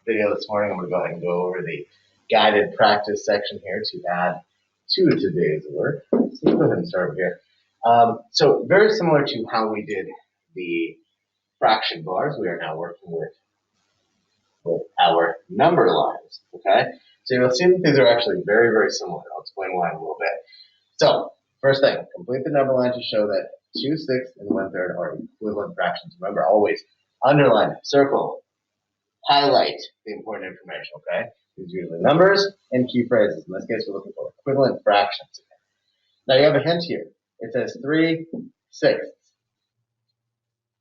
video this morning, I'm going to go ahead and go over the guided practice section here to add to today's work. So let's go ahead and start over here. So very similar to how we did the fraction bars, we are now working with our number lines, okay? So you'll see that these are actually very, very similar. I'll explain why in a little bit. So first thing, complete the number line to show that 2/6 and 1/3 are equivalent fractions. Remember, always underline, circle, highlight the important information, okay? These are usually numbers and key phrases. In this case, we're looking for equivalent fractions. Now you have a hint here. It says 3/6.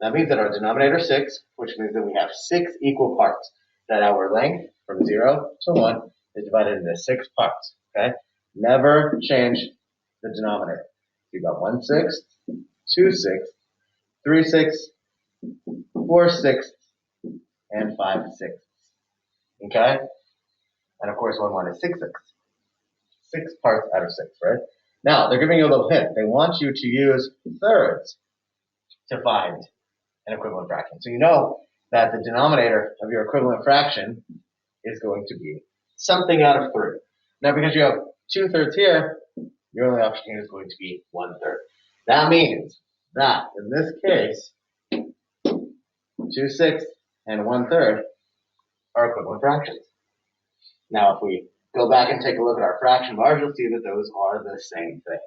That means that our denominator is 6, which means that we have 6 equal parts. That our length from 0 to 1 is divided into 6 parts, okay? Never change the denominator. You've got 1/6, 2/6, 3/6, 4/6, and 5/6. Okay? And of course, 1/1 is 6/6. 6 parts out of 6, right? Now, they're giving you a little hint. They want you to use thirds to find an equivalent fraction. So you know that the denominator of your equivalent fraction is going to be something out of 3. Now, because you have 2/3 here, your only option here is going to be 1/3. That means that, in this case, 2/6 and 1/3 are equivalent fractions. Now, if we go back and take a look at our fraction bars, you'll see that those are the same thing.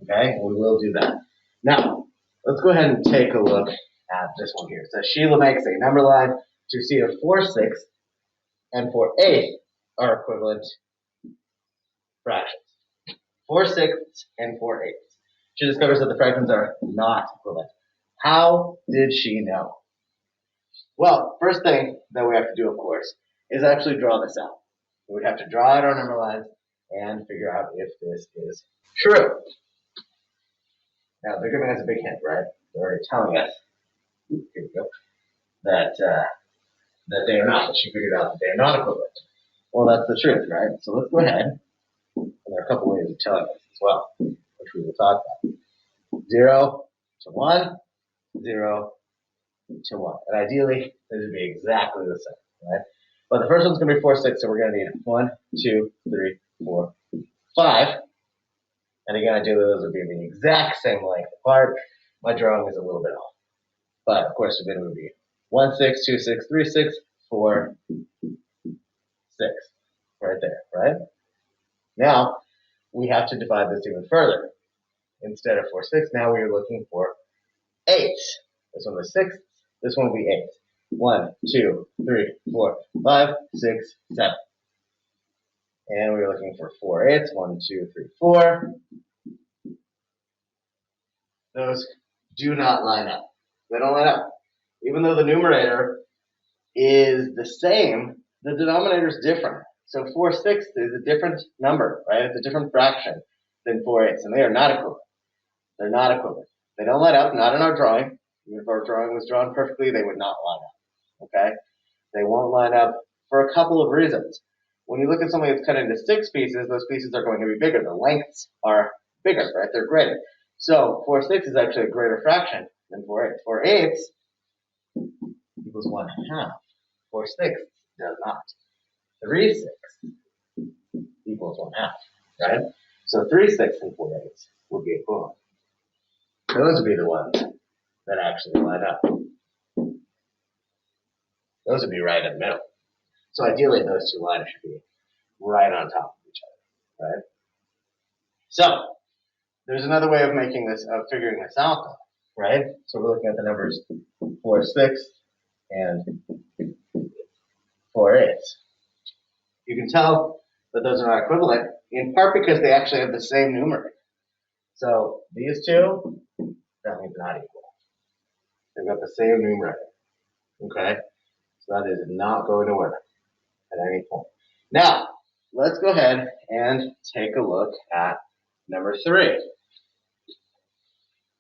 Okay, we will do that. Now, let's go ahead and take a look at this one here. It says Sheila makes a number line to see if 4/6 and 4/8 are equivalent fractions. 4/6 and 4/8. She discovers that the fractions are not equivalent. How did she know? Well, first thing that we have to do, of course, is actually draw this out. We would have to draw out our number lines and figure out if this is true. Now, they're giving us a big hint, right? They're already telling us, here we go, that they are not. She figured out that they are not equivalent. Well, that's the truth, right? So let's go ahead. And there are a couple ways of telling us as well, which we will talk about. 0 to 1, 0 to 1. And ideally, this would be exactly the same, right? But the first one's going to be 4/6, so we're going to need 1, 2, 3, 4, 5. And again, ideally, those would be the exact same length apart. My drawing is a little bit off. But, of course, it would be 1/6, 2/6, 3/6, 4/6. Right there, right? Now, we have to divide this even further. Instead of 4/6, now we are looking for 8. This one was 6. This one will be 8. 1, 2, 3, 4, 5, 6, 7. And we're looking for 4/8. 1, 2, 3, 4. Those do not line up. They don't line up. Even though the numerator is the same, the denominator is different. So 4/6 is a different number, right? It's a different fraction than 4/8, and they are not equivalent. They're not equivalent. They don't line up, not in our drawing. Even if our drawing was drawn perfectly, they would not line up. Okay? They won't line up for a couple of reasons. When you look at something that's cut into 6 pieces, those pieces are going to be bigger. The lengths are bigger, right? They're greater. So 4/6 is actually a greater fraction than 4/8. 4/8 equals 1/2. 4/6 does not. 3/6 equals 1/2, right? So 3/6 and 4/8 would be equivalent. Those would be the ones that actually line up. Those would be right in the middle. So ideally, those two lines should be right on top of each other, right? So there's another way of making this, of figuring this out, though, right? So we're looking at the numbers 4/6 and 4/8. You can tell that those are not equivalent, in part because they actually have the same numerator. So these two, that means not equal. They've got the same numerator, okay? So that is not going to work at any point. Now, let's go ahead and take a look at number 3.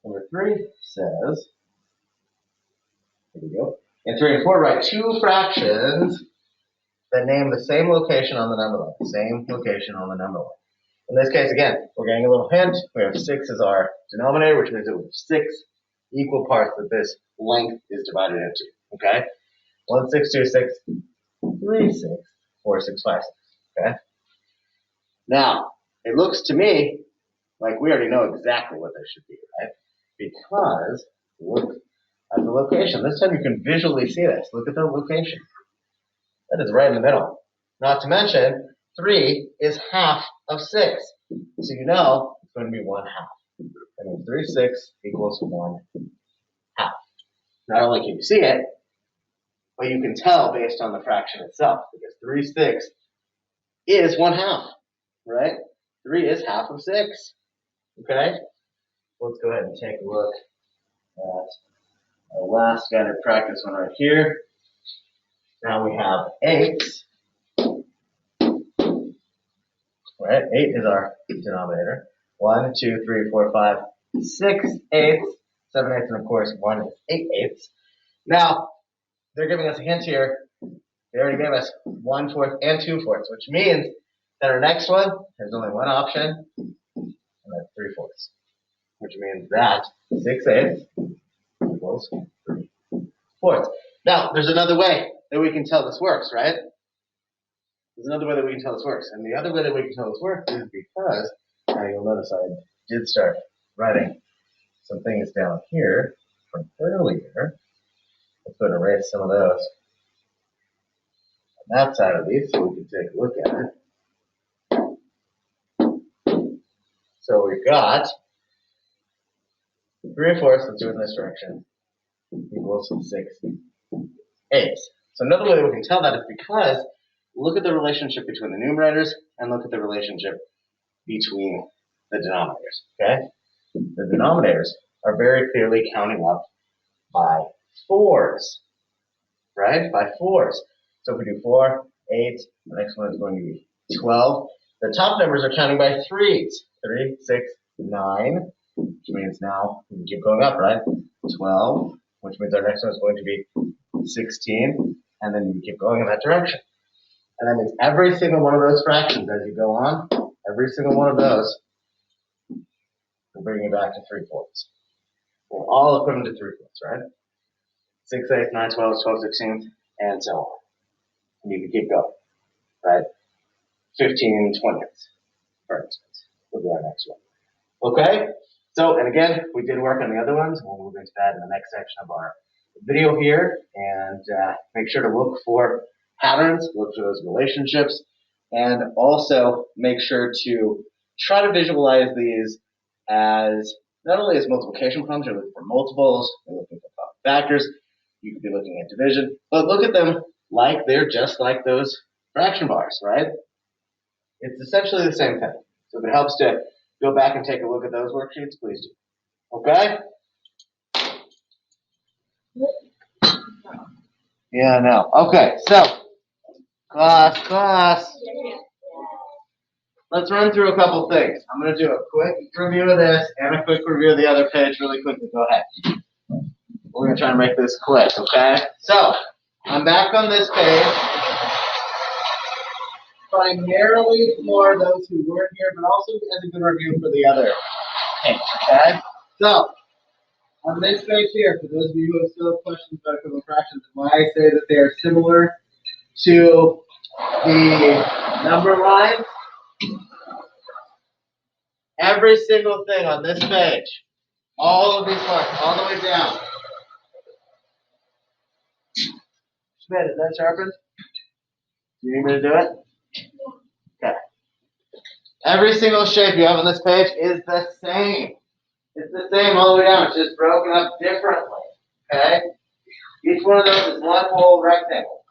Number 3 says, here we go. In 3 and 4, write 2 fractions that name the same location on the number line. Same location on the number line. In this case, again, we're getting a little hint. We have 6 as our denominator, which means that we have 6 equal parts that this length is divided into. Okay? 1, 6, 2, 6, 3/6, 4/6, 5/6. Okay? Now, it looks to me like we already know exactly what this should be, right? Because look at the location. This time you can visually see this. Look at the location. That is right in the middle. Not to mention, 3 is half of 6. So you know it's going to be 1/2. That means 3/6 equals 1/2. Not only can you see it, but you can tell based on the fraction itself, because 3/6 is 1/2, right? 3 is half of 6. Okay? Let's go ahead and take a look at our last guided practice one right here. Now we have 8. Right? 8 is our denominator. 1, 2, 3, 4, 5, 6 eighths, 7 eighths, and of course 1 is 8 eighths. Now, they're giving us a hint here. They already gave us 1/4 and 2/4, which means that our next one has only one option, and that's 3/4, which means that 6 eighths equals 3/4. Now, there's another way that we can tell this works, right? There's another way that we can tell this works. And the other way that we can tell this works is because, now you'll notice I did start writing some things down here from earlier. Let's go and erase some of those on that side of these so we can take a look at it. So we've got 3/4, let's do it in this direction, equals 6 eighths. So another way that we can tell that is because look at the relationship between the numerators and look at the relationship between the denominators, okay? The denominators are very clearly counting up by 4s, right? By 4s. So if we do 4, 8, the next one is going to be 12. The top numbers are counting by 3s. 3, 6, 9, which means now we can keep going up, right? 12, which means our next one is going to be 16, and then you keep going in that direction. And that means every single one of those fractions as you go on, every single one of those will bring you back to 3/4. We're all equivalent to 3/4, right? 6 eighths, 9 twelfths, 12 16ths, and so on. And you can keep going, right? 15 20ths, for instance, will be our next one. Okay? So, and again, we did work on the other ones. We'll move into that in the next section of our video here. And make sure to look for patterns, look for those relationships, and also make sure to try to visualize these as not only as multiplication problems, you're looking for multiples, you're looking for factors, you could be looking at division, but look at them like they're just like those fraction bars, right? It's essentially the same thing. So if it helps to go back and take a look at those worksheets, please do. Okay? Yeah, no. Okay, so class. Let's run through a couple things. I'm going to do a quick review of this and a quick review of the other page really quickly. Go ahead. We're going to try and make this quick, okay? So, I'm back on this page. Primarily for those who weren't here, but also as a good review for the other page, okay? So, on this page here, for those of you who still have questions about equivalent fractions, why I say that they are similar to the number lines, every single thing on this page, all of these marks, all the way down. Schmidt, is that sharpened? Do you need me to do it? Okay. Every single shape you have on this page is the same. It's the same all the way down. It's just broken up differently. Okay? Each one of those is one whole rectangle.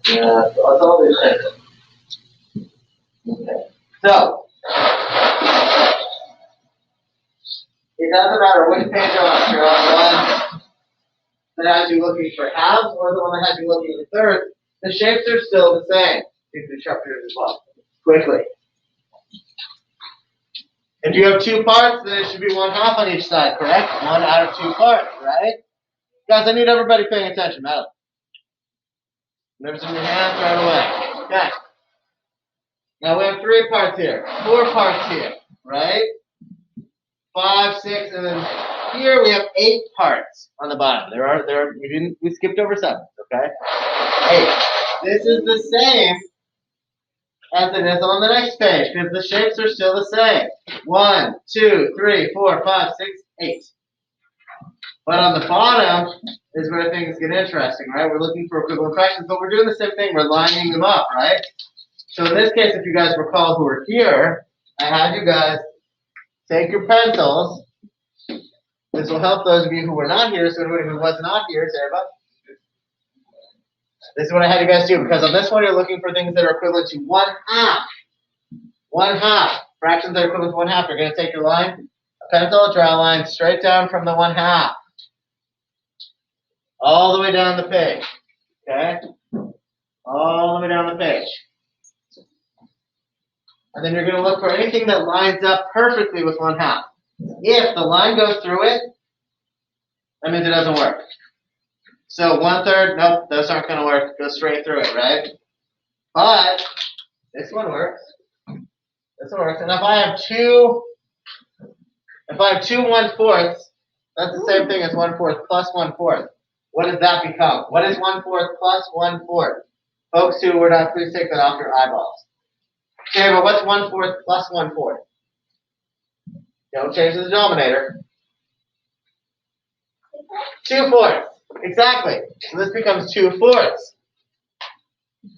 Yeah, that's all they say. Okay. So, it doesn't matter which page you're on. If you're on one that has you looking for halves or the one that has you looking for thirds, the shapes are still the same. You can shop yours as well. Quickly. If you have two parts, then it should be 1/2 on each side, correct? 1 out of 2 parts, right? Guys, I need everybody paying attention, Madeline. Whatever's in your hands, right away. Okay. Now we have 3 parts here, 4 parts here, right? 5, 6, and then here we have 8 parts on the bottom. We skipped over 7, okay? 8. This is the same as it is on the next page because the shapes are still the same. 1, 2, 3, 4, 5, 6, 8. But on the bottom is where things get interesting, right? We're looking for equivalent fractions, but we're doing the same thing. We're lining them up, right? So in this case, if you guys recall who were here, I had you guys take your pencils. This will help those of you who were not here. So anybody who was not here, Sarah, this is what I had you guys do, because on this one you're looking for things that are equivalent to 1/2. 1/2. Fractions that are equivalent to 1/2. You're going to take your line, a pencil, draw a line straight down from the 1/2. All the way down the page. Okay? All the way down the page. And then you're going to look for anything that lines up perfectly with 1/2. If the line goes through it, that means it doesn't work. So 1/3, nope, those aren't going to work. Go straight through it, right? But this one works. This one works. And if I have two 1/4, that's the same thing as 1/4 plus 1/4. What does that become? What is 1/4 plus 1/4? Folks who were not, please take that off your eyeballs. Okay, but what's 1/4 plus 1/4? Don't change the denominator. 2/4. Exactly. So this becomes 2/4.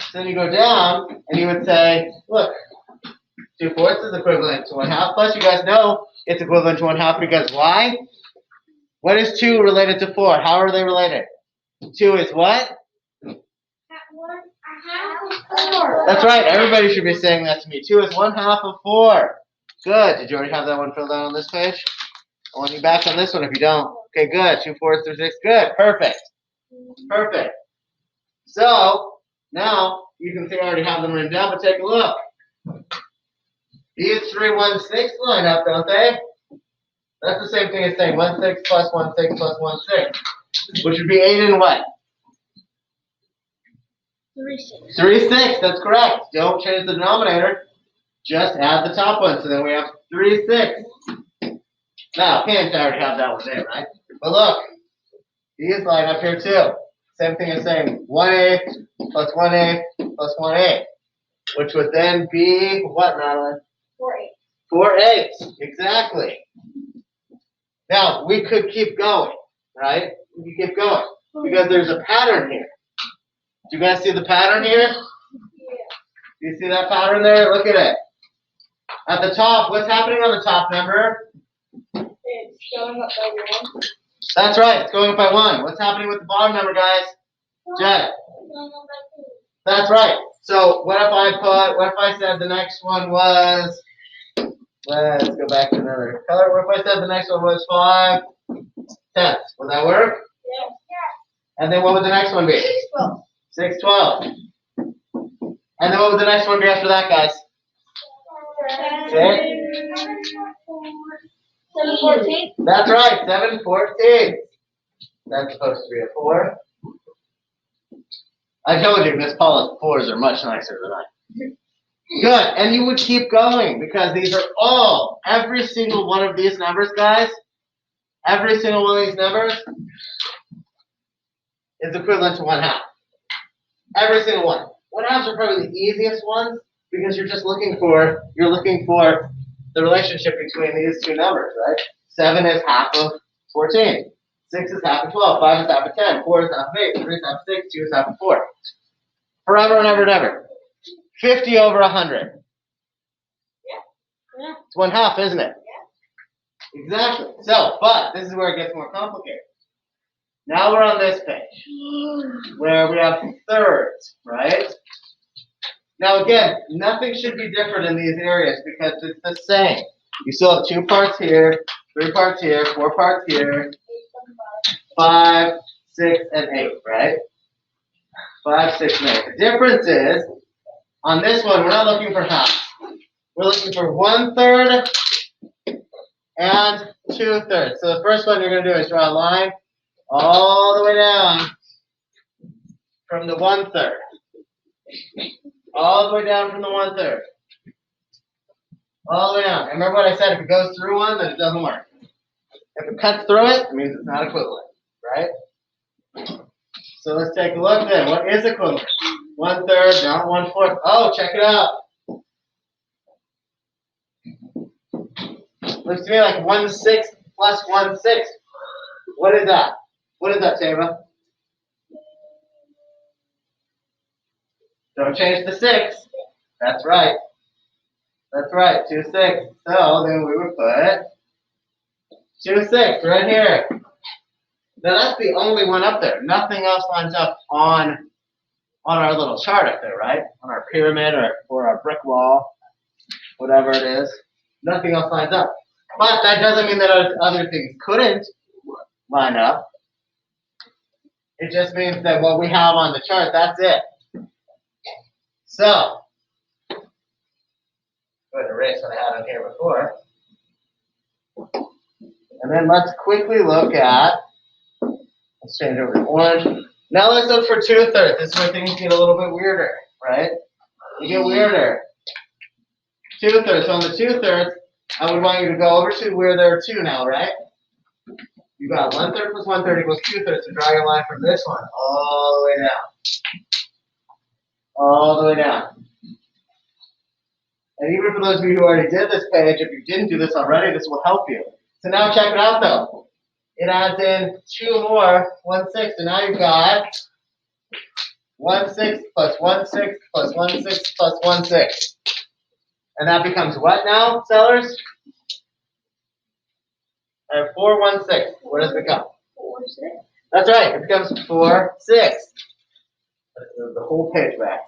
So then you go down and you would say, look, 2/4 is equivalent to 1/2. Plus, you guys know it's equivalent to 1/2 because why? What is 2 related to 4? How are they related? 2 is what? 1/2 of 4. That's right. Everybody should be saying that to me. 2 is 1/2 of 4. Good. Did you already have that one filled out on this page? I want you back on this one if you don't. Okay, good. 2/4 through 6. Good. Perfect. Perfect. So now you can see I already have them written down, but take a look. These 3 1/6 line up, don't they? That's the same thing as saying 1/6 plus 1/6 plus 1/6, which would be 8 and what? 3/6. 3/6. That's correct. Don't change the denominator. Just add the top one. So then we have 3/6. Now, hint, I already have that one there, right? But look, these line up here too. Same thing as saying 1/8 plus 1/8 plus 1/8, which would then be what, Madeline? 4/8. 4/8. Exactly. Now, we could keep going, right? We could keep going because there's a pattern here. Do you guys see the pattern here? Yeah. Do you see that pattern there? Look at it. At the top, what's happening on the top number? It's going up by 1. That's right, it's going up by 1. What's happening with the bottom number, guys? Jet. It's going up by 2. That's right. So what if I said the next one was, let's go back to another color. What if I said the next one was 5/10? Would that work? Yeah. And then what would the next one be? 6/12. 6/12. And then what would the next one be after that, guys? 7/14. That's right, 7/14. That's supposed to be a 4. I told you, Miss Paula's 4s are much nicer than mine. Good, and you would keep going because these are all, every single one of these numbers, guys, every single one of these numbers is equivalent to 1/2. Every single one. 1/2s are probably the easiest ones because you're just looking for the relationship between these two numbers, right? 7 is half of 14. 6 is half of 12. 5 is half of 10. 4 is half of 8. 3 is half of 6. 2 is half of 4. Forever and ever and ever. 50 over 100. Yeah. It's 1/2, isn't it? Yeah. Exactly. So, but this is where it gets more complicated. Now we're on this page where we have thirds, right? Now again, nothing should be different in these areas because it's the same. You still have 2 parts here, 3 parts here, 4 parts here, 5, 6, and 8, right? 5, 6, and 8. The difference is, on this one, we're not looking for half. We're looking for 1/3 and 2/3. So the first one you're going to do is draw a line all the way down from the 1/3. All the way down from the 1/3. All the way down. And remember what I said, if it goes through one, then it doesn't work. If it cuts through it, it means it's not equivalent, right? So let's take a look then. What is equivalent? 1/3, not 1/4. Oh, check it out. Looks to me like 1/6 plus 1/6. What is that? What is that, Tava? Don't change the 6. That's right. That's right, 2/6. So then we would put 2/6 right here. Now that's the only one up there. Nothing else lines up on our little chart up there, right? On our pyramid or our brick wall, whatever it is. Nothing else lines up. But that doesn't mean that other things couldn't line up. It just means that what we have on the chart, that's it. So, go ahead and erase what I had on here before. And then let's quickly look at, let's change over to orange. Now let's look for 2/3. This is where things get a little bit weirder, right? They get weirder. 2/3. So on the 2/3, I would want you to go over to where there are 2 now, right? You got 1/3 plus 1/3 equals 2/3. So draw your line from this one all the way down. All the way down. And even for those of you who already did this page, if you didn't do this already, this will help you. So now check it out though. It adds in 2 more, 1/6. So now you've got 1/6 plus 1/6 plus 1/6 plus 1/6. And that becomes what now, sellers? 4 1/6. What does it become? 4/6. That's right. It becomes 4/6. The whole page back.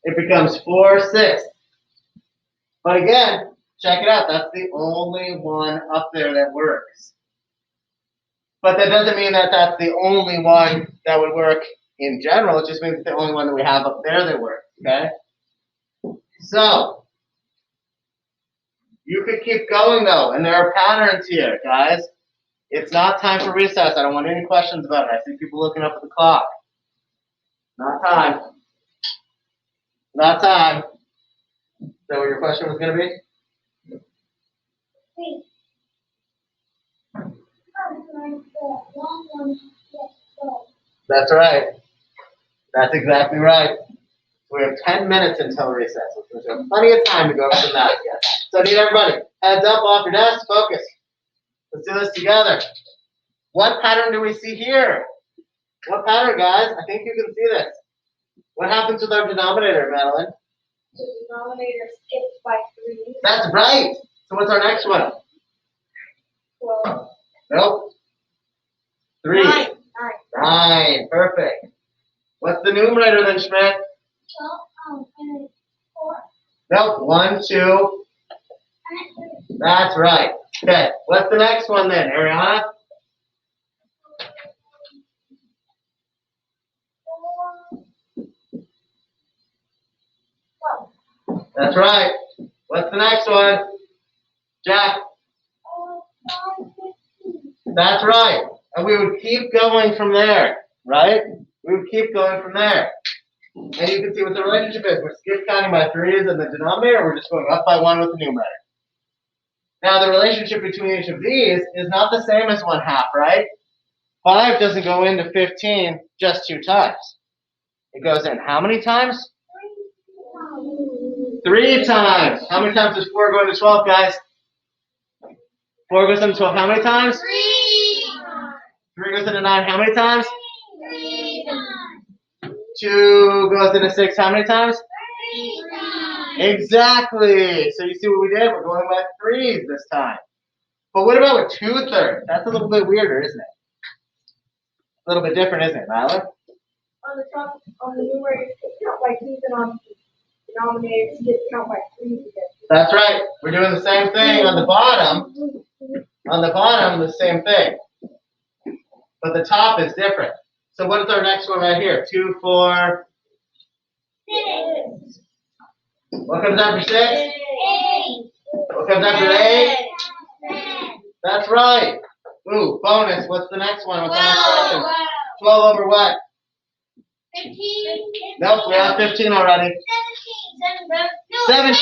It becomes 4/6. But again, check it out. That's the only one up there that works. But that doesn't mean that that's the only one that would work in general. It just means it's the only one that we have up there that works. Okay? So, you could keep going though, and there are patterns here, guys. It's not time for recess. I don't want any questions about it. I see people looking up at the clock. Not time. Not time. Is that what your question was going to be? Wait. That's right. That's exactly right. We have 10 minutes until recess, which we have plenty of time to go over some math again. So I need everybody, heads up off your desk, focus. Let's do this together. What pattern do we see here? What pattern, guys? I think you can see this. What happens with our denominator, Madeline? The denominator skips by 3. That's right. So what's our next one? 12. Nope. 3. 9. 9. Perfect. What's the numerator then, Schmidt? 12. And 4. Nope. 1, 2. That's right. Okay. What's the next one then, Ariana? 4. That's right. What's the next one? Jack? 5. 15. That's right. And we would keep going from there, right? We would keep going from there. And you can see what the relationship is. We're skip counting by 3's in the denominator. We're just going up by 1 with the numerator. Now, the relationship between each of these is not the same as 1/2, right? 5 doesn't go into 15 just 2 times. It goes in how many times? 3 times. How many times does 4 go into 12, guys? 4 goes into 12 how many times? 3. 3 goes into 9 how many times? 3. 2 goes into 6 how many times? 3. Exactly. So you see what we did? We're going by 3's this time. But what about with 2/3? That's a little bit weirder, isn't it? A little bit different, isn't it, Nyla? On the top, on the numerator, skip count by 2's, and on the denominator, skip count by 3's. That's right. We're doing the same thing on the bottom. On the bottom, the same thing. But the top is different. So what is our next one right here? 2, 4. 6. What comes after 6? 8. What comes after 8? 10. That's right. Ooh, bonus. What's the next one? What's the next 12. question? 12 over what? 15. Nope, we have 15 already. 17.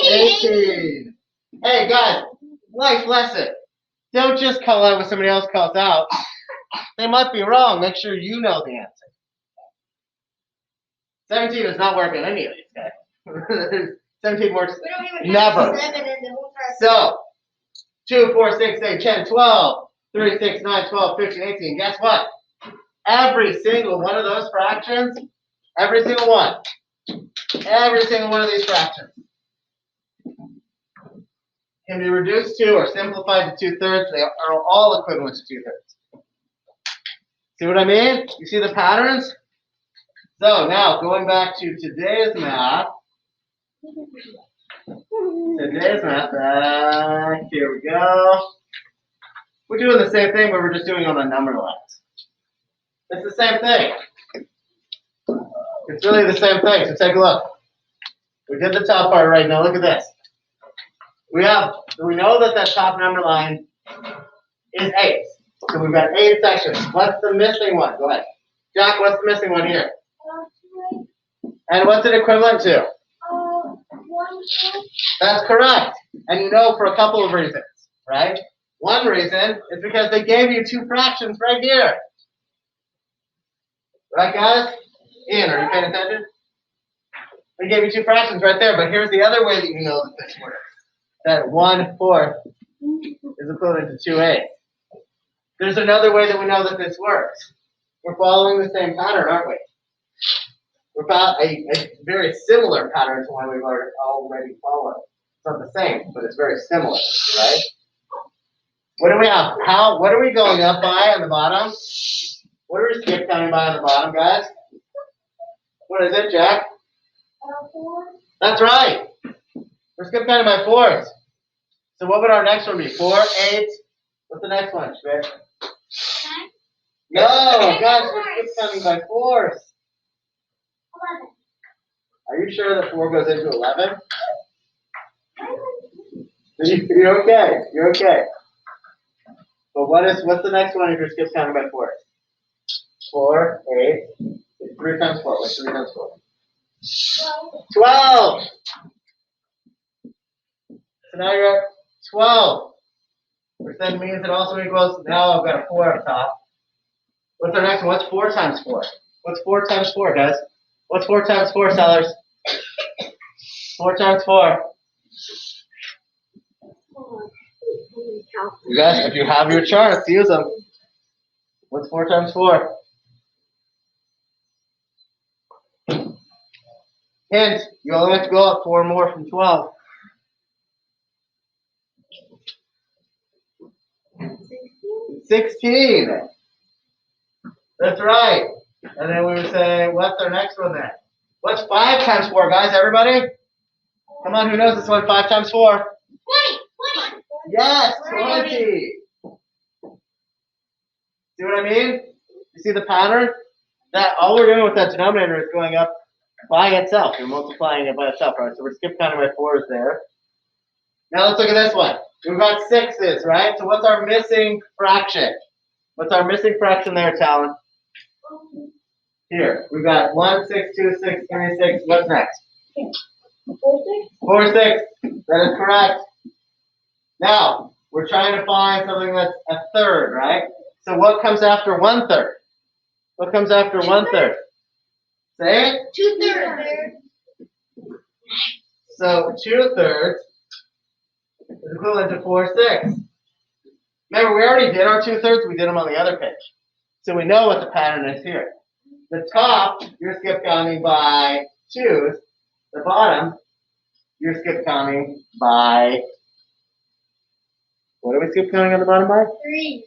18. Hey guys, life lesson. Don't just call out what somebody else calls out. They might be wrong. Make sure you know the answer. 17 is not working any of these guys. 17 works We don't even never. have 7 in the whole class. So, 2, 4, 6, 8, 10, 12, 3, 6, 9, 12, 15, 18. Guess what? Every single one of those fractions, every single one of these fractions can be reduced to or simplified to 2/3. They are all equivalent to 2/3. See what I mean? You see the patterns? So now going back to today's math. Here we go. We're doing the same thing, but we're just doing it on a number lines. It's the same thing. It's really the same thing. So take a look. We did the top part right now. Look at this. We know that that top number line is 8. So we've got 8 sections. What's the missing one? Go ahead. Jack, what's the missing one here? And what's it equivalent to? 1. That's correct. And you know for a couple of reasons, right? One reason is because they gave you 2 fractions right here. Right, guys? Ian, are you paying attention? They gave you 2 fractions right there, but here's the other way that you know that this works. That 1/4 is equivalent to 2/8. There's another way that we know that this works. We're following the same pattern, aren't we? We're following a very similar pattern to one we've already followed. It's not the same, but it's very similar, right? What do we have? What are we going up by on the bottom? What are we skip counting by on the bottom, guys? What is it, Jack? 4. That's right. We're skip counting by 4s. So what would our next one be? 4, 8. What's the next one, Schmidt? 9. No, guys, we're skip counting by 4s. 11. Are you sure that 4 goes into 11? You're okay. You're okay. But what's the next one if you're skip counting by 4s? 4, 8. 3 times 4. What's 3 times 4? 12. So now you're at 12. Which then means it also equals, now I've got a 4 up top. What's our next one? What's 4 times 4? What's 4 times 4, guys? What's 4 times 4, sellers? 4 times 4. You guys, if you have your charts, use them. What's 4 times 4? Hint, you only have to go up 4 more from 12. 16. That's right. And then we would say, what's our next one then? What's 5 times 4, guys? Everybody? Come on, who knows this one? 5 times 4. 20. Yes, 20. See what I mean? You see the pattern? That all we're doing with that denominator is going up by itself. You're multiplying it by itself, right? So we're skip counting by 4s there. Now let's look at this one. We've got 6s, right? So what's our missing fraction? What's our missing fraction there, Talon? Here. We've got 1, 6, 2, 6, 3, 6. What's next? 4, 6. That is correct. Now, we're trying to find something that's a third, right? So what comes after 1/3? What comes after 1/3? Say it. 2/3. So 2/3 is equivalent to 4, 6. Remember, we already did our 2/3. We did them on the other page. So we know what the pattern is here. The top, you're skip counting by 2s. The bottom, you're skip counting by, what are we skip counting on the bottom by? 3.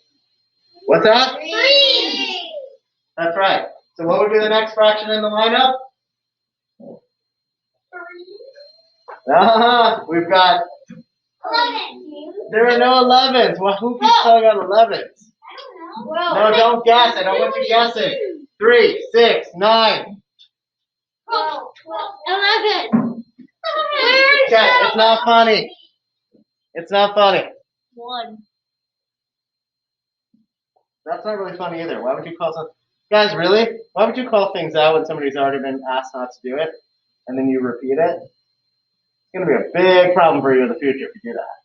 What's that? 3. That's right. So what would be the next fraction in the lineup? 3. We've got, 11. there are no 11s. Well, who keeps calling out 11s? I don't know. No, don't guess. I don't want you guessing. 3, 6, 9. 12. 11. Okay, it's not funny. It's not funny. 1. That's not really funny either. Why would you call something? Guys, really? Why would you call things out when somebody's already been asked not to do it, and then you repeat it? It's going to be a big problem for you in the future if you do that.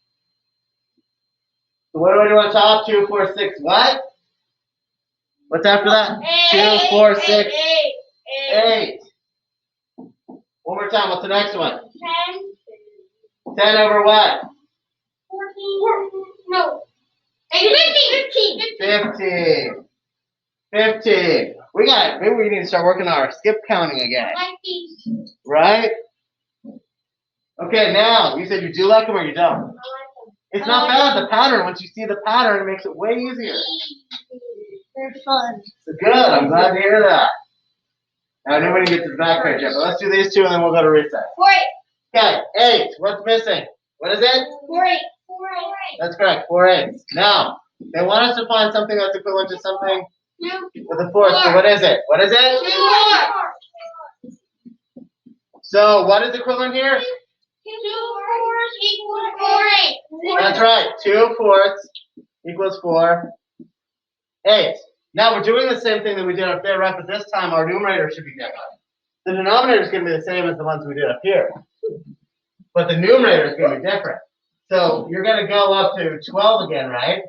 So what do I do on top? 2, 4, 6, what? What's after that? 2, 4, 6, 8. One more time. What's the next one? 10 over what? 14. No. 15. 15. We got it. Maybe we need to start working on our skip counting again. I like these. Right? Okay, now, you said you do like them or you don't? It's not bad, the pattern. Once you see the pattern, it makes it way easier. They're fun. So good. I'm glad to hear that. Now, nobody gets his back page yet, but let's do these two and then we'll go to recess. 4, 8. Okay, 8. What's missing? What is it? 4, 8. That's correct, 4 eighths. Now, they want us to find something that's equivalent to something with a fourth. So what is it? What is it? 2, 4. So what is equivalent here? 2 fours equals 4, 8. That's right. 2 fourths equals 4 eighths. Now we're doing the same thing that we did up there, right? But this time our numerator should be different. The denominator is going to be the same as the ones we did up here. But the numerator is going to be different. So you're going to go up to 12 again, right?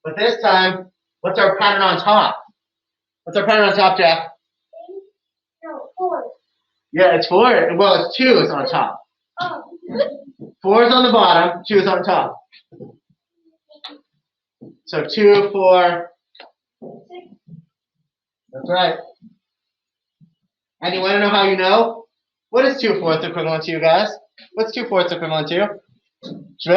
But this time, what's our pattern on top? What's our pattern on top, Jeff? No, 4. Yeah, it's 4. Well, it's 2 is on top. Oh. 4 is on the bottom, 2 is on top. So 2, 4. That's right. And you want to know how you know? What is 2 fourths equivalent to, you guys? What's 2 fourths equivalent to? Shvit? 2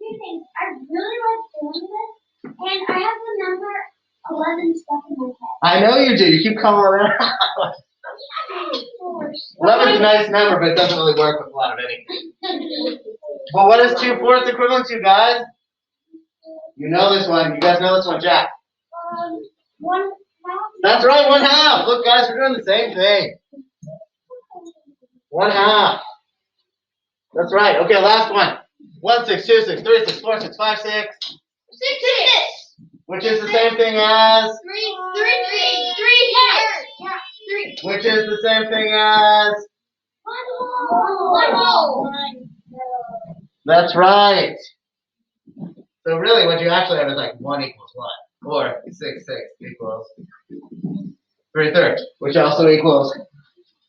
things. I really like doing this, and I have the number 11 stuck in my head. I know you do. You keep calling it out. 11 is a nice number, but it doesn't really work with a lot of anything. Well, what is 2 fourths equivalent to, guys? You know this one. You guys know this one, Jack. 1/2. That's right, 1/2. Look, guys, we're doing the same thing. 1/2. That's right. Okay, last one. 1, 6, 2, 6, 3, 6, 4, 6, 5, 6. 6. Which is the same thing as? 3. Which is the same thing as? 1. That's right. So really, what you actually have is like 1 equals 1. Or 6, 6 equals 3/3, which also equals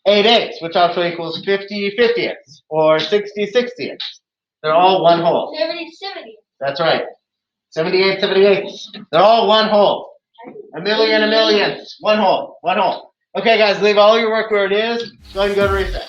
8 eighths, which also equals 50 50ths, or 60 60ths. They're all one whole. 70. That's right. 78 78ths. They're all one whole. A million, a millionth. One whole. One whole. Okay, guys, leave all your work where it is. Go ahead and go to recess.